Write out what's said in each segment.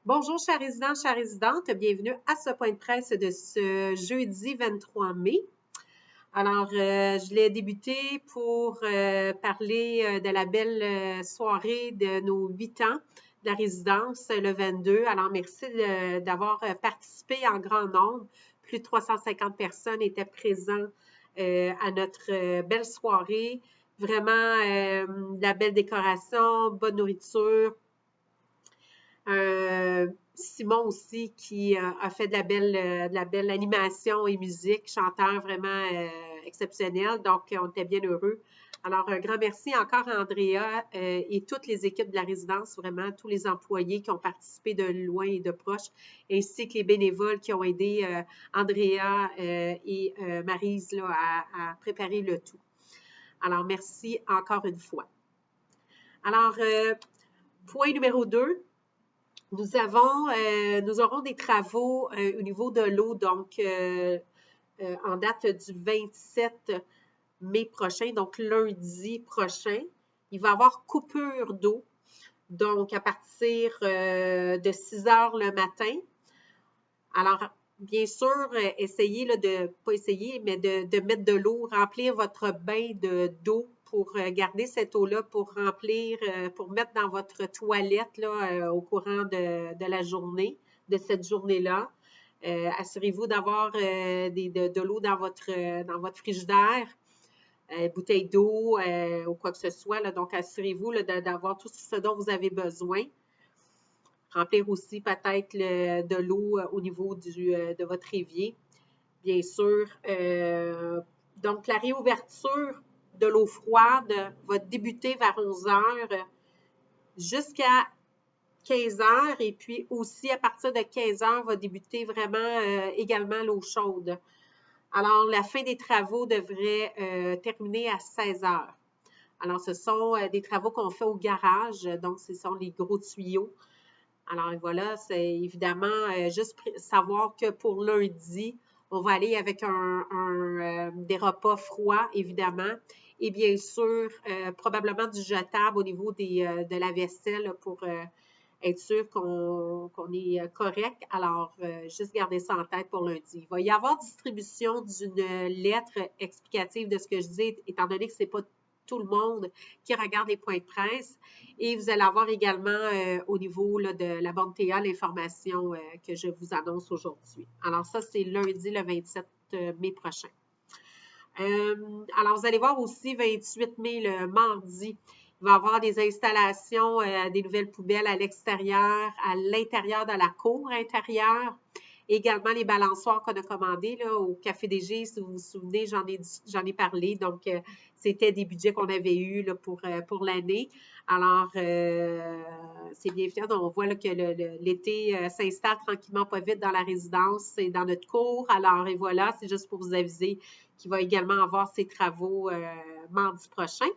Bonjour, chers résidents, chères résidentes. Bienvenue à ce point de presse de ce jeudi 23 mai. Alors, je l'ai débuté pour parler de la belle soirée de nos 8 ans de la résidence le 22. Alors, merci d'avoir participé en grand nombre. Plus de 350 personnes étaient présentes à notre belle soirée. Vraiment, de la belle décoration, bonne nourriture. Simon aussi qui a fait de la belle animation et musique, chanteur vraiment exceptionnel. Donc, on était bien heureux. Alors, un grand merci encore à Andrea et toutes les équipes de la résidence, vraiment tous les employés qui ont participé de loin et de proche, ainsi que les bénévoles qui ont aidé Andrea et Maryse là, à préparer le tout. Alors, merci encore une fois. Alors, point numéro 2. Nous aurons des travaux au niveau de l'eau, donc en date du 27 mai prochain, donc lundi prochain. Il va y avoir coupure d'eau, donc à partir de 6 heures le matin. Alors, bien sûr, essayez pas essayer, mais de mettre de l'eau, remplir votre bain d'eau pour garder cette eau-là, pour remplir, pour mettre dans votre toilette là, au courant de la journée, de cette journée-là. Assurez-vous d'avoir de l'eau dans votre frigidaire, bouteille d'eau ou quoi que ce soit. Là. Donc, assurez-vous d'avoir tout ce dont vous avez besoin. Remplir aussi peut-être de l'eau au niveau de votre évier, bien sûr. Donc, la réouverture de l'eau froide va débuter vers 11 heures jusqu'à 15 heures et puis aussi à partir de 15 heures va débuter vraiment également l'eau chaude. Alors, la fin des travaux devrait terminer à 16 heures. Alors, ce sont des travaux qu'on fait au garage, donc ce sont les gros tuyaux. Alors voilà, c'est évidemment juste savoir que pour lundi, on va aller avec des repas froids, évidemment, et bien sûr, probablement du jetable au niveau de la vaisselle pour être sûr qu'on est correct. Alors, juste garder ça en tête pour lundi. Il va y avoir distribution d'une lettre explicative de ce que je dis, étant donné que ce n'est pas tout le monde qui regarde les points de presse. Et vous allez avoir également au niveau là, de la bande TA l'information que je vous annonce aujourd'hui. Alors ça, c'est lundi le 27 mai prochain. Alors, vous allez voir aussi 28 mai, le mardi, il va y avoir des installations, des nouvelles poubelles à l'extérieur, à l'intérieur de la cour intérieure. Également, les balançoires qu'on a commandés là, au Café des G, si vous vous souvenez, j'en ai parlé. Donc, c'était des budgets qu'on avait eus là, pour l'année. Alors, c'est bien fait. On voit là, que l'été s'installe tranquillement pas vite dans la résidence et dans notre cour. Alors, et voilà, c'est juste pour vous aviser qu'il va également avoir ses travaux mardi prochain.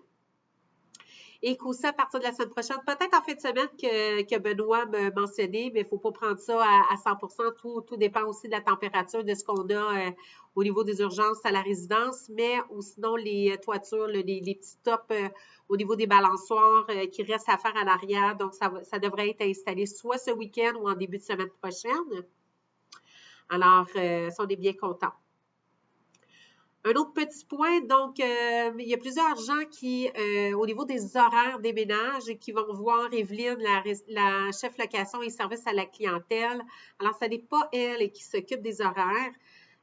Et qu'aussi à partir de la semaine prochaine, peut-être en fin de semaine que Benoît m'a mentionné, mais il ne faut pas prendre ça à 100%. Tout dépend aussi de la température, de ce qu'on a au niveau des urgences à la résidence, mais ou sinon les toitures, les petits tops au niveau des balançoires qui restent à faire à l'arrière. Donc, ça devrait être installé soit ce week-end ou en début de semaine prochaine. Alors, ça, on est bien contents. Un autre petit point, donc, il y a plusieurs gens qui, au niveau des horaires des ménages, qui vont voir Evelyne, la chef location et service à la clientèle. Alors, ce n'est pas elle qui s'occupe des horaires.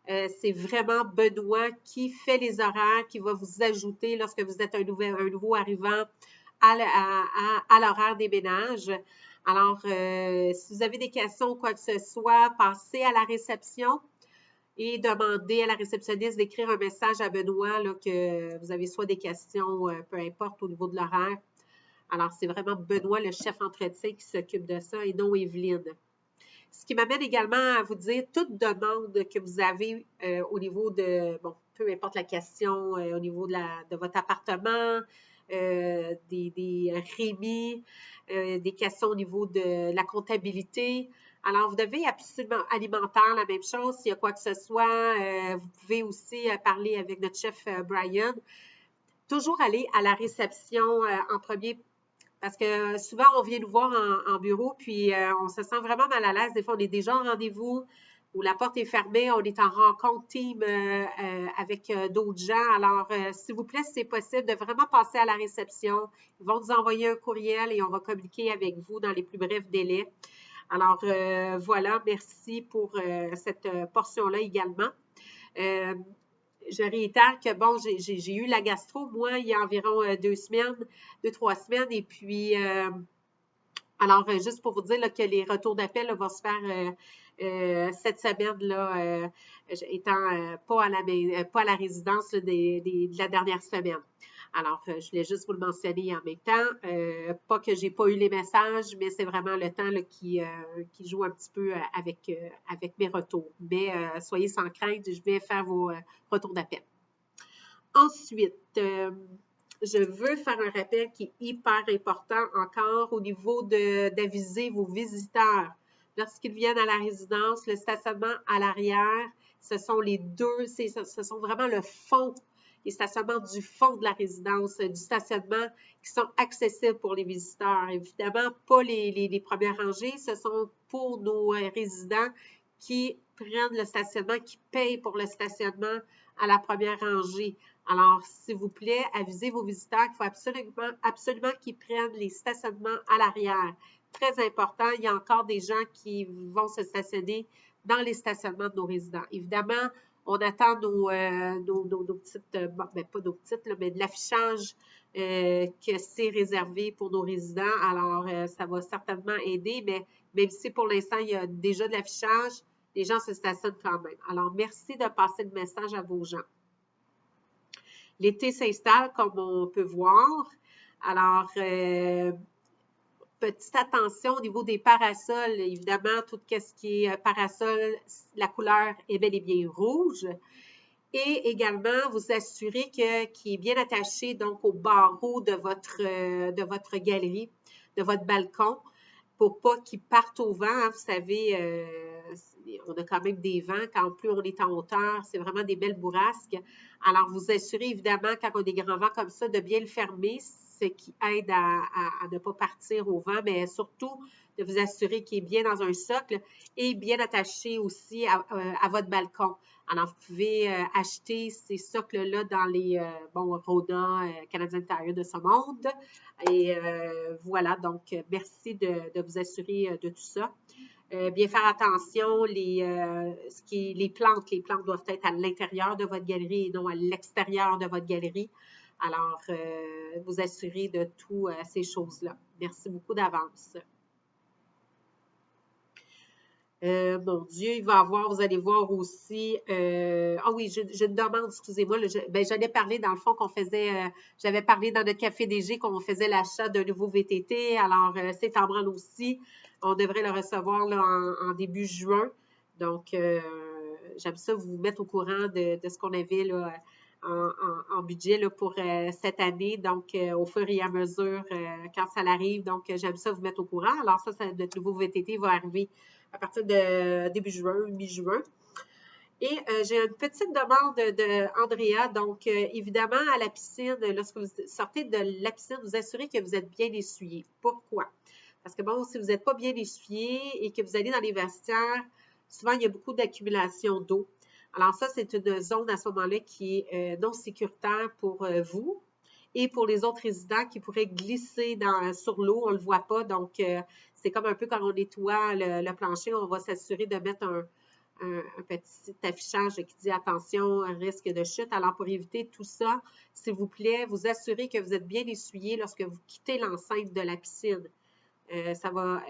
C'est vraiment Benoît qui fait les horaires, qui va vous ajouter lorsque vous êtes un nouveau arrivant à l'horaire des ménages. Alors, si vous avez des questions ou quoi que ce soit, passez à la réception et demander à la réceptionniste d'écrire un message à Benoît là, que vous avez soit des questions, peu importe, au niveau de l'horaire. Alors, c'est vraiment Benoît, le chef entretien, qui s'occupe de ça et non Evelyne. Ce qui m'amène également à vous dire toute demande que vous avez au niveau de, bon, peu importe la question, au niveau de votre appartement, des REMI, des questions au niveau de la comptabilité. Alors, vous devez absolument alimentaire, la même chose. S'il y a quoi que ce soit, vous pouvez aussi parler avec notre chef Brian. Toujours aller à la réception en premier Parce que souvent, on vient nous voir en bureau, puis on se sent vraiment mal à l'aise. Des fois, on est déjà en rendez-vous où la porte est fermée, on est en rencontre team avec d'autres gens. Alors, s'il vous plaît, si c'est possible, de vraiment passer à la réception. Ils vont nous envoyer un courriel et on va communiquer avec vous dans les plus brefs délais. Alors, voilà, merci pour cette portion-là également. Je réitère que, bon, j'ai eu la gastro, moi, il y a environ 2-3 semaines, et puis, alors, juste pour vous dire là, que les retours d'appel vont se faire cette semaine, là, étant pas à la résidence là, de la dernière semaine. Alors, je voulais juste vous le mentionner en même temps. Pas que j'ai pas eu les messages, mais c'est vraiment le temps là, qui joue un petit peu avec mes retours. Mais soyez sans crainte, je vais faire vos retours d'appel. Ensuite, je veux faire un rappel qui est hyper important encore au niveau d'aviser vos visiteurs. Lorsqu'ils viennent à la résidence, le stationnement à l'arrière, ce sont les deux, ce sont vraiment le fond, les stationnements du fond de la résidence, du stationnement qui sont accessibles pour les visiteurs. Évidemment, pas les premières rangées, ce sont pour nos résidents qui prennent le stationnement, qui payent pour le stationnement à la première rangée. Alors, s'il vous plaît, avisez vos visiteurs qu'il faut absolument qu'ils prennent les stationnements à l'arrière. Très important, il y a encore des gens qui vont se stationner dans les stationnements de nos résidents. Évidemment, on attend nos petites, bon, ben, pas nos petites, là, mais de l'affichage que c'est réservé pour nos résidents. Alors, ça va certainement aider, mais même si pour l'instant, il y a déjà de l'affichage, les gens se stationnent quand même. Alors, merci de passer le message à vos gens. L'été s'installe, comme on peut voir. Alors, petite attention au niveau des parasols. Évidemment, tout ce qui est parasol, la couleur est bel et bien rouge. Et également, vous assurez qu'il est bien attaché donc au barreau de votre galerie, de votre balcon, pour pas qu'il parte au vent. Hein. Vous savez, on a quand même des vents. Quand plus on est en hauteur, c'est vraiment des belles bourrasques. Alors, vous assurez évidemment, quand on a des grands vents comme ça, de bien le fermer, ce qui aide à ne pas partir au vent, mais surtout de vous assurer qu'il est bien dans un socle et bien attaché aussi à votre balcon. Alors, vous pouvez acheter ces socles-là dans les Rona, Canadian Tire de ce monde. Et voilà, donc merci de vous assurer de tout ça. Bien faire attention, les plantes doivent être à l'intérieur de votre galerie et non à l'extérieur de votre galerie. Alors, vous assurez de toutes ces choses-là. Merci beaucoup d'avance. Mon Dieu, il va avoir, vous allez voir aussi, ah oui, j'ai une demande, excusez-moi, j'en ai parlé dans le fond qu'on faisait, j'avais parlé dans notre café DG qu'on faisait l'achat d'un nouveau VTT, alors c'est en branle aussi, on devrait le recevoir là, en début juin, donc j'aime ça vous mettre au courant de ce qu'on avait là, en budget là, pour cette année, donc au fur et à mesure quand ça arrive, donc j'aime ça vous mettre au courant, alors ça notre nouveau VTT va arriver à partir de début juin, mi-juin. Et j'ai une petite demande d'Andrea. Donc, évidemment, à la piscine, lorsque vous sortez de la piscine, vous assurez que vous êtes bien essuyé. Pourquoi? Parce que, bon, si vous n'êtes pas bien essuyé et que vous allez dans les vestiaires, souvent, il y a beaucoup d'accumulation d'eau. Alors, ça, c'est une zone à ce moment-là qui est non sécuritaire pour vous et pour les autres résidents qui pourraient glisser sur l'eau. On ne le voit pas, donc c'est comme un peu quand on nettoie le plancher, on va s'assurer de mettre un petit affichage qui dit « Attention, risque de chute ». Alors, pour éviter tout ça, s'il vous plaît, vous assurez que vous êtes bien essuyé lorsque vous quittez l'enceinte de la piscine. Ça va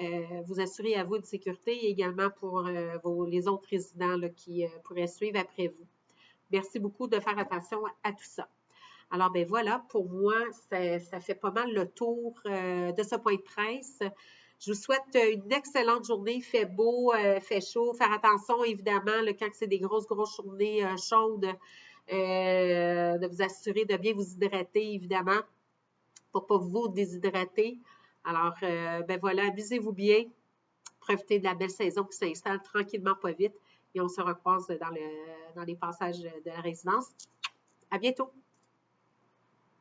vous assurer à vous de sécurité et également pour les autres résidents là, qui pourraient suivre après vous. Merci beaucoup de faire attention à tout ça. Alors, ben voilà, pour moi, ça fait pas mal le tour de ce point de presse. Je vous souhaite une excellente journée. Il fait beau, fait chaud. Faire attention, évidemment, quand c'est des grosses journées chaudes, de vous assurer de bien vous hydrater, évidemment, pour ne pas vous déshydrater. Alors, ben voilà, amusez-vous bien. Profitez de la belle saison qui s'installe tranquillement, pas vite. Et on se recroise dans les passages de la résidence. À bientôt!